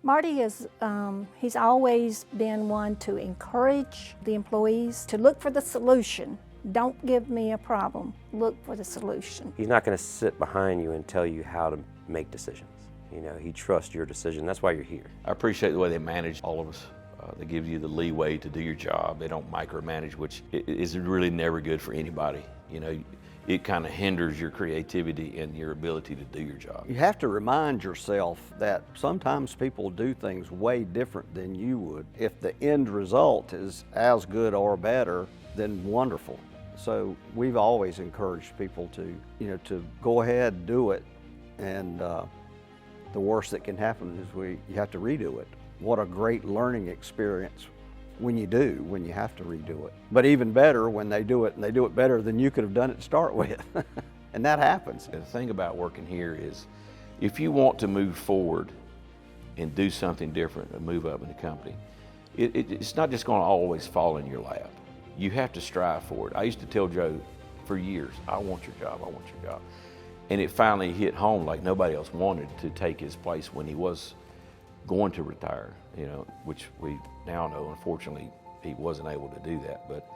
Marty is, he's always been one to encourage the employees to look for the solution. Don't give me a problem, look for the solution. He's not going to sit behind you and tell you how to make decisions. You know, he trusts your decision. That's why you're here. I appreciate the way they manage all of us. They give you the leeway to do your job. They don't micromanage, which is really never good for anybody. You know, it kind of hinders your creativity and your ability to do your job. You have to remind yourself that sometimes people do things way different than you would. If the end result is as good or better, then wonderful. So we've always encouraged people to, to go ahead and do it, and the worst that can happen is you have to redo it. What a great learning experience when you have to redo it. But even better when they do it, and they do it better than you could have done it to start with. And that happens. The thing about working here is if you want to move forward and do something different and move up in the company, it's not just going to always fall in your lap. You have to strive for it. I used to tell Joe for years, I want your job, I want your job. And it finally hit home like nobody else wanted to take his place when he was going to retire, which we now know, unfortunately, he wasn't able to do that. But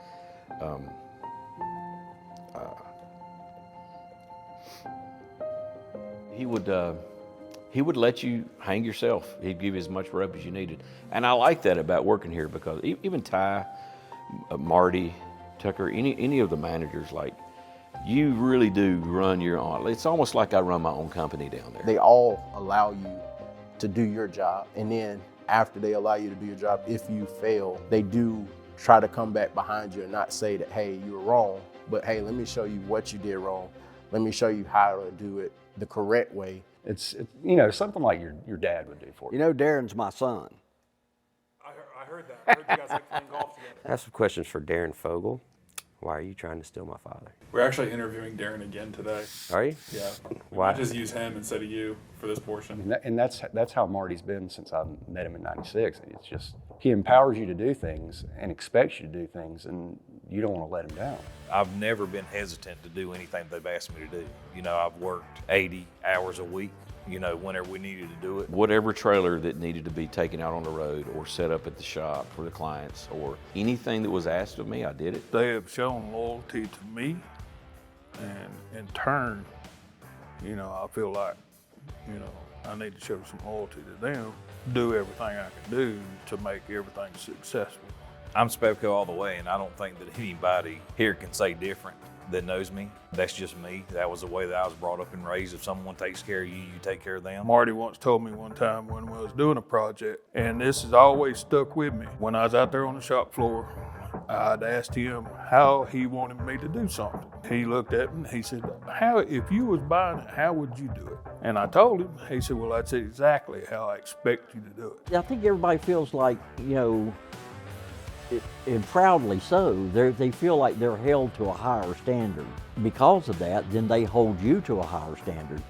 he would let you hang yourself. He'd give you as much rope as you needed. And I like that about working here, because even Ty, Marty, Tucker, any of the managers, like, you really do run your own. It's almost like I run my own company down there. They all allow you to do your job, and then after they allow you to do your job, if you fail, they do try to come back behind you and not say that, hey, you were wrong, but hey, let me show you what you did wrong. Let me show you how to do it the correct way. It's something like your dad would do for you. Darren's my son. I heard that. I heard you guys like playing golf together. I have some questions for Darren Fogel. Why are you trying to steal my father? We're actually interviewing Darren again today. Are you? Yeah. Why? We just use him instead of you for this portion. And that's how Marty's been since I met him in '96. It's just, he empowers you to do things and expects you to do things, and you don't want to let him down. I've never been hesitant to do anything they've asked me to do. I've worked 80 hours a week, whenever we needed to do it. Whatever trailer that needed to be taken out on the road or set up at the shop for the clients, or anything that was asked of me, I did it. They have shown loyalty to me, and in turn, I feel like, I need to show some loyalty to them, do everything I can do to make everything successful. I'm SPEVCO all the way, and I don't think that anybody here can say different that knows me. That's just me. That was the way that I was brought up and raised. If someone takes care of you, you take care of them. Marty once told me one time when we was doing a project, and this has always stuck with me. When I was out there on the shop floor, I'd asked him how he wanted me to do something. He looked at me and he said, if you was buying it, how would you do it? And I told him. He said, well, that's exactly how I expect you to do it. I think everybody feels like, and proudly so, they feel like they're held to a higher standard. Because of that, then they hold you to a higher standard.